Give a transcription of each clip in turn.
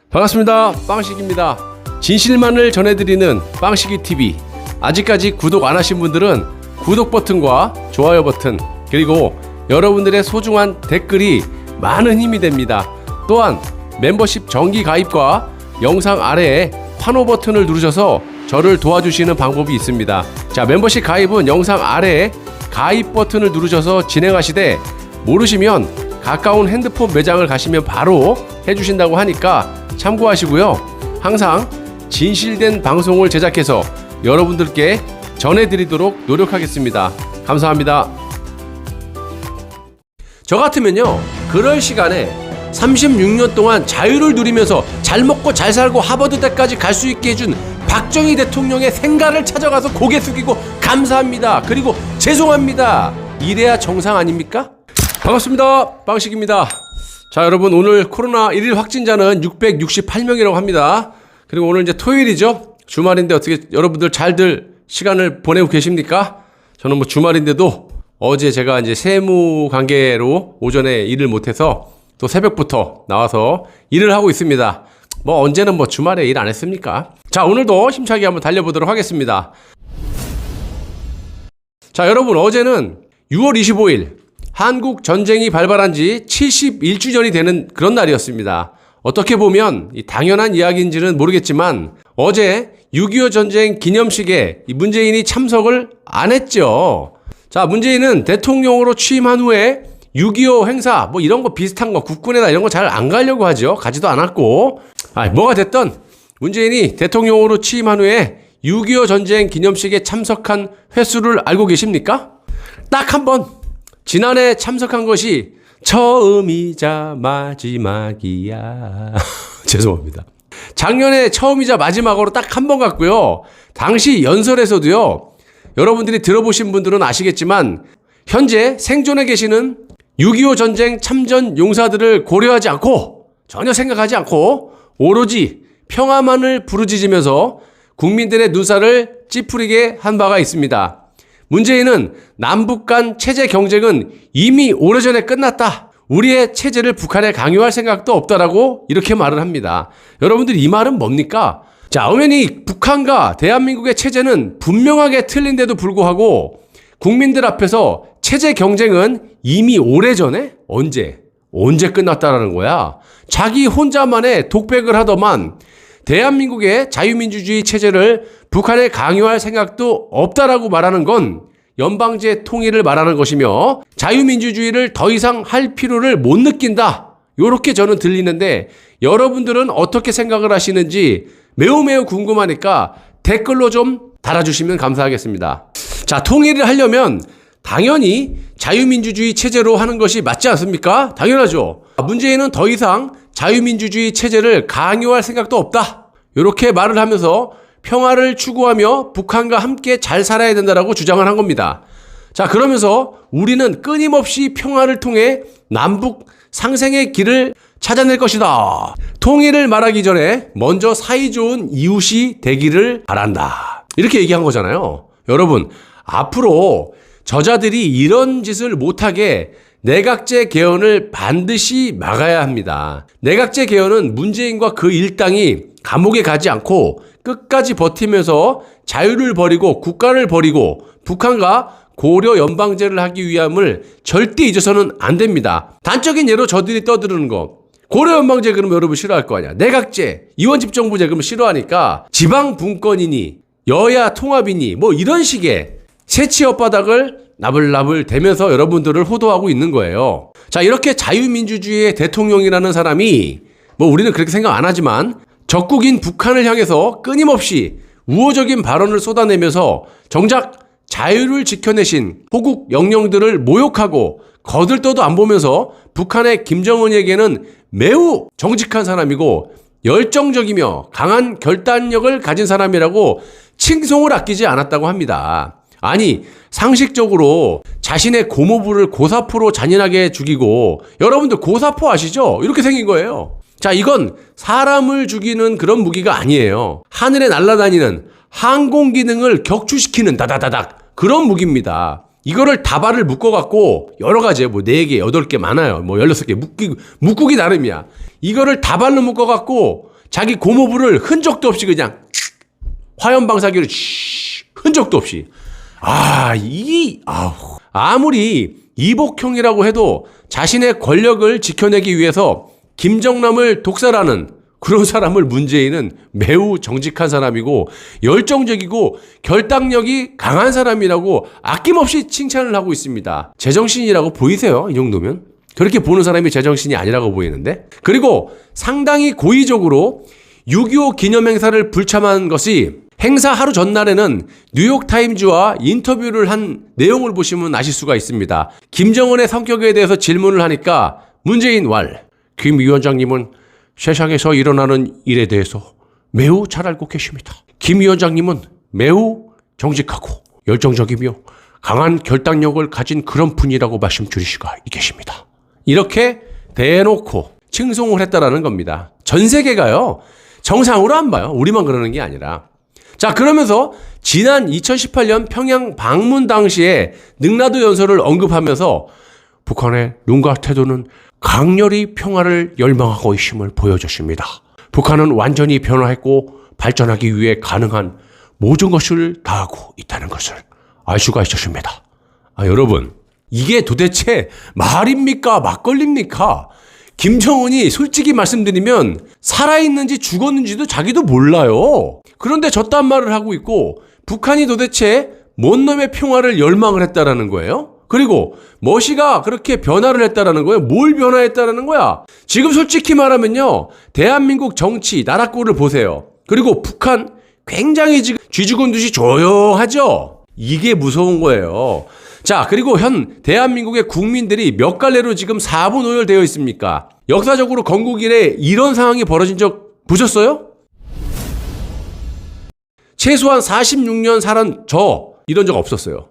반갑습니다. 빵식입니다. 진실만을 전해드리는 빵식이TV. 아직까지 구독 안 하신 분들은 구독 버튼과 좋아요 버튼, 그리고 여러분들의 소중한 댓글이 많은 힘이 됩니다. 또한 멤버십 정기 가입과 영상 아래에 환호 버튼을 누르셔서 저를 도와주시는 방법이 있습니다. 자, 멤버십 가입은 영상 아래에 가입 버튼을 누르셔서 진행하시되, 모르시면 가까운 핸드폰 매장을 가시면 바로 해주신다고 하니까 참고하시고요. 항상 진실된 방송을 제작해서 여러분들께 전해드리도록 노력하겠습니다. 감사합니다. 저 같으면요, 그럴 시간에 36년 동안 자유를 누리면서 잘 먹고 잘 살고 하버드대까지 갈 수 있게 해준 박정희 대통령의 생가를 찾아가서 고개 숙이고 감사합니다, 그리고 죄송합니다, 이래야 정상 아닙니까? 반갑습니다. 빵식입니다. 자, 여러분, 오늘 코로나 1일 확진자는 668명이라고 합니다. 그리고 오늘 이제 토요일이죠. 주말인데 어떻게 여러분들 잘들 시간을 보내고 계십니까? 저는 뭐 주말인데도 어제 제가 이제 세무 관계로 오전에 일을 못해서 또 새벽부터 나와서 일을 하고 있습니다. 뭐 언제는 뭐 주말에 일 안 했습니까? 자, 오늘도 힘차게 한번 달려보도록 하겠습니다. 자, 여러분, 어제는 6월 25일 한국 전쟁이 발발한 지 71주년이 되는 그런 날이었습니다. 어떻게 보면 당연한 이야기인지는 모르겠지만 어제 6.25 전쟁 기념식에 문재인이 참석을 안 했죠. 자, 문재인은 대통령으로 취임한 후에 6.25 행사 뭐 이런 거 비슷한 거, 국군회나 이런 거 잘 안 가려고 하죠. 가지도 않았고. 뭐가 됐든 문재인이 대통령으로 취임한 후에 6.25 전쟁 기념식에 참석한 횟수를 알고 계십니까? 딱 한 번. 지난해 참석한 것이 처음이자 마지막이야. 죄송합니다. 작년에 처음이자 마지막으로 딱 한 번 갔고요. 당시 연설에서도요, 여러분들이 들어보신 분들은 아시겠지만 현재 생존해 계시는 6.25 전쟁 참전 용사들을 고려하지 않고, 전혀 생각하지 않고 오로지 평화만을 부르짖으면서 국민들의 눈살을 찌푸리게 한 바가 있습니다. 문재인은 남북 간 체제 경쟁은 이미 오래전에 끝났다, 우리의 체제를 북한에 강요할 생각도 없다라고 이렇게 말을 합니다. 여러분들, 이 말은 뭡니까? 자, 엄연히 북한과 대한민국의 체제는 분명하게 틀린데도 불구하고 국민들 앞에서 체제 경쟁은 이미 오래전에 언제 끝났다라는 거야. 자기 혼자만의 독백을 하더만 대한민국의 자유민주주의 체제를 북한에 강요할 생각도 없다라고 말하는 건 연방제 통일을 말하는 것이며 자유민주주의를 더 이상 할 필요를 못 느낀다, 요렇게 저는 들리는데 여러분들은 어떻게 생각을 하시는지 매우 궁금하니까 댓글로 좀 달아주시면 감사하겠습니다. 자, 통일을 하려면 당연히 자유민주주의 체제로 하는 것이 맞지 않습니까? 당연하죠. 문재인은 더 이상 자유민주주의 체제를 강요할 생각도 없다, 이렇게 말을 하면서 평화를 추구하며 북한과 함께 잘 살아야 된다라고 주장을 한 겁니다. 자, 그러면서 우리는 끊임없이 평화를 통해 남북 상생의 길을 찾아낼 것이다. 통일을 말하기 전에 먼저 사이좋은 이웃이 되기를 바란다, 이렇게 얘기한 거잖아요. 여러분, 앞으로 저자들이 이런 짓을 못하게 내각제 개헌을 반드시 막아야 합니다. 내각제 개헌은 문재인과 그 일당이 감옥에 가지 않고 끝까지 버티면서 자유를 버리고 국가를 버리고 북한과 고려 연방제를 하기 위함을 절대 잊어서는 안 됩니다. 단적인 예로 저들이 떠드는 거, 고려 연방제 그러면 여러분 싫어할 거 아니야. 내각제, 이원집정부제 그러면 싫어하니까 지방 분권이니 여야 통합이니 뭐 이런 식의 새치 엇바닥을 나불나불 대면서 여러분들을 호도하고 있는 거예요. 자, 이렇게 자유민주주의의 대통령이라는 사람이, 뭐 우리는 그렇게 생각 안 하지만 적국인 북한을 향해서 끊임없이 우호적인 발언을 쏟아내면서 정작 자유를 지켜내신 호국 영령들을 모욕하고 거들떠도 안 보면서 북한의 김정은에게는 매우 정직한 사람이고 열정적이며 강한 결단력을 가진 사람이라고 칭송을 아끼지 않았다고 합니다. 아니, 상식적으로 자신의 고모부를 고사포로 잔인하게 죽이고, 여러분들 고사포 아시죠? 이렇게 생긴 거예요. 자, 이건 사람을 죽이는 그런 무기가 아니에요. 하늘에 날아다니는 항공 기능을 격추시키는 다다다닥 그런 무기입니다. 이거를 다발을 묶어갖고 여러 가지예요. 뭐 4개, 8개 많아요. 뭐 16개 묶기 나름이야. 이거를 다발로 묶어갖고 자기 고모부를 흔적도 없이 그냥 화염방사기로 흔적도 없이. 아무리 이복형이라고 해도 자신의 권력을 지켜내기 위해서 김정남을 독살하는 그런 사람을 문재인은 매우 정직한 사람이고 열정적이고 결단력이 강한 사람이라고 아낌없이 칭찬을 하고 있습니다. 제정신이라고 보이세요? 이 정도면? 그렇게 보는 사람이 제정신이 아니라고 보이는데? 그리고 상당히 고의적으로 6.25 기념행사를 불참한 것이 행사 하루 전날에는 뉴욕타임즈와 인터뷰를 한 내용을 보시면 아실 수가 있습니다. 김정은의 성격에 대해서 질문을 하니까 문재인 김 위원장님은 세상에서 일어나는 일에 대해서 매우 잘 알고 계십니다. 김 위원장님은 매우 정직하고 열정적이며 강한 결단력을 가진 그런 분이라고 말씀 주실 수가 계십니다. 이렇게 대놓고 칭송을 했다라는 겁니다. 전 세계가요, 정상으로 안 봐요. 우리만 그러는 게 아니라. 자, 그러면서 지난 2018년 평양 방문 당시에 능라도 연설을 언급하면서 북한의 눈과 태도는 강렬히 평화를 열망하고 있음을 보여줬습니다. 북한은 완전히 변화했고 발전하기 위해 가능한 모든 것을 다하고 있다는 것을 알 수가 있었습니다. 여러분, 이게 도대체 말입니까? 막걸리입니까? 김정은이 솔직히 말씀드리면 살아있는지 죽었는지도 자기도 몰라요. 그런데 저딴 말을 하고 있고 북한이 도대체 뭔 놈의 평화를 열망을 했다라는 거예요? 그리고 머시가 그렇게 변화를 했다라는 거예요? 뭘 변화했다라는 거야? 지금 솔직히 말하면요, 대한민국 정치, 나라꼴을 보세요. 그리고 북한 굉장히 지금 쥐죽은 듯이 조용하죠? 이게 무서운 거예요. 자, 그리고 현 대한민국의 국민들이 몇 갈래로 지금 4분 오열되어 있습니까? 역사적으로 건국 이래 이런 상황이 벌어진 적 보셨어요? 최소한 46년 살은 이런 적 없었어요.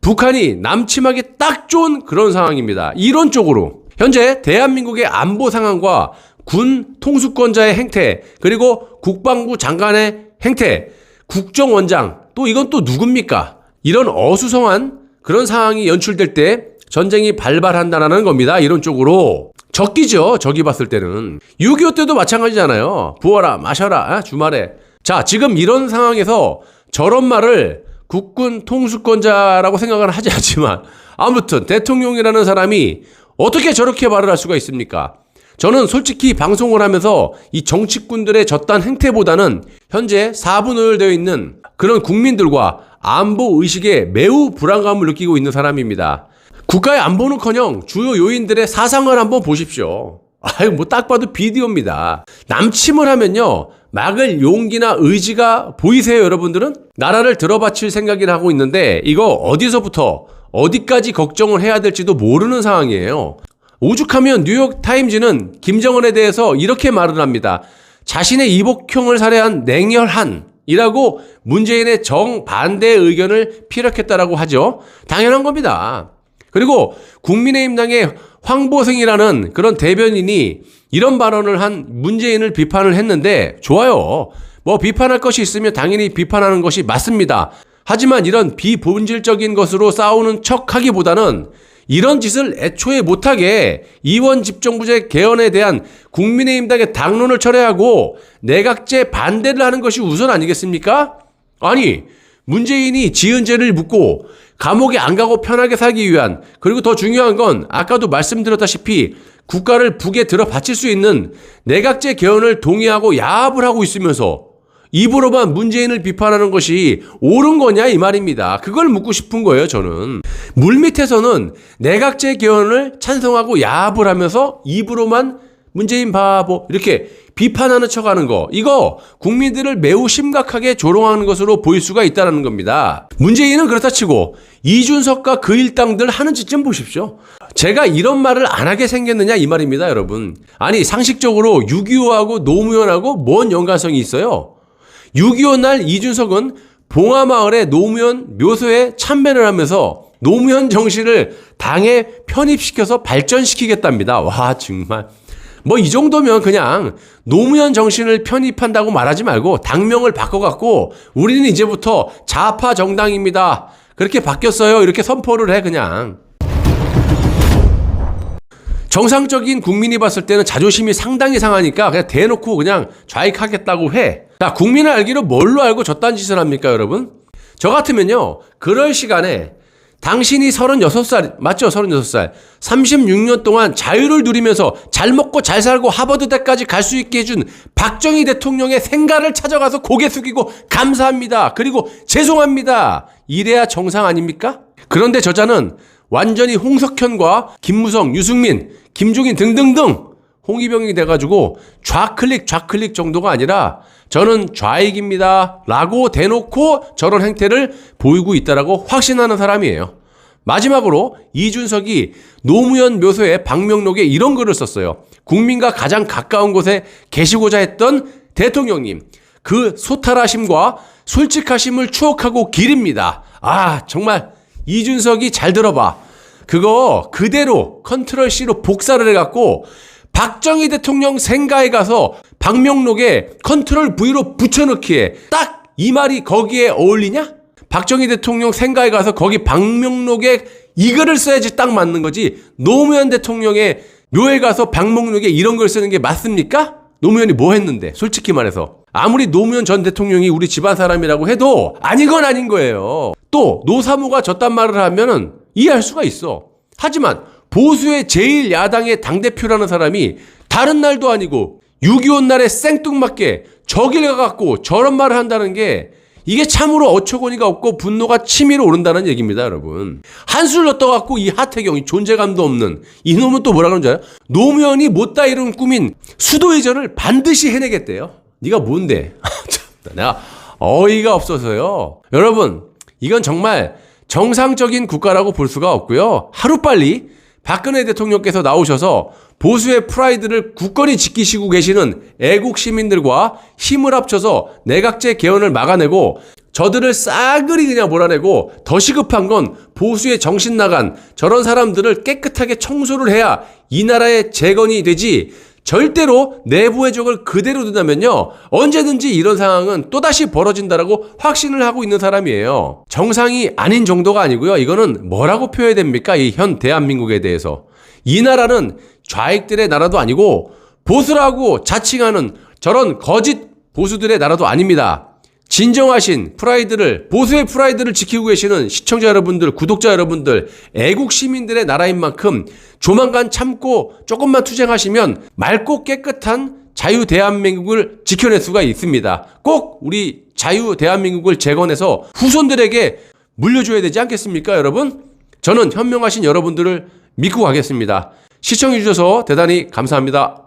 북한이 남침하기 딱 좋은 그런 상황입니다. 이론적으로 현재 대한민국의 안보 상황과 군 통수권자의 행태, 그리고 국방부 장관의 행태, 국정원장, 또 이건 또 누굽니까? 이런 어수선한 그런 상황이 연출될 때 전쟁이 발발한다는 겁니다. 이론적으로. 적기죠. 적이 봤을 때는. 6.25 때도 마찬가지잖아요. 부어라 마셔라 주말에. 자, 지금 이런 상황에서 저런 말을 국군 통수권자라고 생각은 하지 않지만 아무튼 대통령이라는 사람이 어떻게 저렇게 말을 할 수가 있습니까? 저는 솔직히 방송을 하면서 이 정치꾼들의 저딴 행태보다는 현재 4분 오열되어 있는 그런 국민들과 안보 의식에 매우 불안감을 느끼고 있는 사람입니다. 국가의 안보는커녕 주요 요인들의 사상을 한번 보십시오. 딱 봐도 비디오입니다. 남침을 하면요, 막을 용기나 의지가 보이세요, 여러분들은? 나라를 들어바칠 생각이나 하고 있는데 이거 어디서부터 어디까지 걱정을 해야 될지도 모르는 상황이에요. 오죽하면 뉴욕타임즈는 김정은에 대해서 이렇게 말을 합니다. 자신의 이복형을 살해한 냉혈한이라고 문재인의 정반대 의견을 피력했다라고 하죠. 당연한 겁니다. 그리고 국민의힘당의 황보승이라는 그런 대변인이 이런 발언을 한 문재인을 비판을 했는데 좋아요. 비판할 것이 있으면 당연히 비판하는 것이 맞습니다. 하지만 이런 비본질적인 것으로 싸우는 척하기보다는 이런 짓을 애초에 못하게 이원 집정부제 개헌에 대한 국민의힘당의 당론을 철회하고 내각제 반대를 하는 것이 우선 아니겠습니까? 아니, 문재인이 지은 죄를 묻고 감옥에 안 가고 편하게 살기 위한, 그리고 더 중요한 건 아까도 말씀드렸다시피 국가를 북에 들어 바칠 수 있는 내각제 개헌을 동의하고 야합을 하고 있으면서 입으로만 문재인을 비판하는 것이 옳은 거냐 이 말입니다. 그걸 묻고 싶은 거예요, 저는. 물밑에서는 내각제 개헌을 찬성하고 야합을 하면서 입으로만 문재인 바보 이렇게 비판하는 척하는 거, 이거 국민들을 매우 심각하게 조롱하는 것으로 보일 수가 있다는 겁니다. 문재인은 그렇다 치고 이준석과 그 일당들 하는 짓 좀 보십시오. 제가 이런 말을 안 하게 생겼느냐 이 말입니다, 여러분. 아니, 상식적으로 6.25하고 노무현하고 뭔 연관성이 있어요? 6.25 날 이준석은 봉화마을의 노무현 묘소에 참배를 하면서 노무현 정신을 당에 편입시켜서 발전시키겠답니다. 와, 정말. 이 정도면 그냥 노무현 정신을 편입한다고 말하지 말고 당명을 바꿔갖고 우리는 이제부터 좌파 정당입니다. 그렇게 바뀌었어요. 이렇게 선포를 해, 그냥. 정상적인 국민이 봤을 때는 자존심이 상당히 상하니까 그냥 대놓고 그냥 좌익하겠다고 해. 자, 국민을 알기로 뭘로 알고 저딴 짓을 합니까, 여러분? 저 같으면요, 그럴 시간에 당신이 36살, 맞죠? 36살. 36년 동안 자유를 누리면서 잘 먹고 잘 살고 하버드대까지 갈 수 있게 해준 박정희 대통령의 생가를 찾아가서 고개 숙이고 감사합니다. 그리고 죄송합니다. 이래야 정상 아닙니까? 그런데 저자는 완전히 홍석현과 김무성, 유승민, 김종인 등등등 홍위병이 돼가지고 좌클릭 정도가 아니라 저는 좌익입니다 라고 대놓고 저런 행태를 보이고 있다라고 확신하는 사람이에요. 마지막으로 이준석이 노무현 묘소의 방명록에 이런 글을 썼어요. 국민과 가장 가까운 곳에 계시고자 했던 대통령님, 그 소탈하심과 솔직하심을 추억하고 기립니다. 아, 정말 이준석이 잘 들어봐. 그거 그대로 컨트롤 C로 복사를 해갖고 박정희 대통령 생가에 가서 방명록에 컨트롤 V로 붙여넣기에 딱 이 말이 거기에 어울리냐? 박정희 대통령 생가에 가서 거기 방명록에 이 글을 써야지 딱 맞는 거지. 노무현 대통령의 묘에 가서 방명록에 이런 걸 쓰는 게 맞습니까? 노무현이 뭐 했는데, 솔직히 말해서. 아무리 노무현 전 대통령이 우리 집안 사람이라고 해도 아닌 건 아닌 거예요. 또 노사모가 저딴 말을 하면은 이해할 수가 있어. 하지만 보수의 제1야당의 당대표라는 사람이 다른 날도 아니고 6.25 날에 생뚱맞게 저길 가갖고 저런 말을 한다는 게 이게 참으로 어처구니가 없고 분노가 치밀어 오른다는 얘기입니다, 여러분. 한술 넣어갖고 이 하태경이 존재감도 없는 이놈은 또 뭐라 그러는지 알아요? 노무현이 못다 이룬 꿈인 수도이전을 반드시 해내겠대요. 네가 뭔데? 내가 어이가 없어서요. 여러분, 이건 정말 정상적인 국가라고 볼 수가 없고요. 하루빨리 박근혜 대통령께서 나오셔서 보수의 프라이드를 굳건히 지키시고 계시는 애국 시민들과 힘을 합쳐서 내각제 개헌을 막아내고 저들을 싸그리 그냥 몰아내고 더 시급한 건 보수의 정신 나간 저런 사람들을 깨끗하게 청소를 해야 이 나라의 재건이 되지, 절대로 내부의 적을 그대로 둔다면요, 언제든지 이런 상황은 또다시 벌어진다라고 확신을 하고 있는 사람이에요. 정상이 아닌 정도가 아니고요. 이거는 뭐라고 표현해야 됩니까? 이 현 대한민국에 대해서. 이 나라는 좌익들의 나라도 아니고 보수라고 자칭하는 저런 거짓 보수들의 나라도 아닙니다. 진정하신 프라이드를, 보수의 프라이드를 지키고 계시는 시청자 여러분들, 구독자 여러분들, 애국 시민들의 나라인 만큼 조만간 참고 조금만 투쟁하시면 맑고 깨끗한 자유 대한민국을 지켜낼 수가 있습니다. 꼭 우리 자유 대한민국을 재건해서 후손들에게 물려줘야 되지 않겠습니까, 여러분? 저는 현명하신 여러분들을 믿고 가겠습니다. 시청해주셔서 대단히 감사합니다.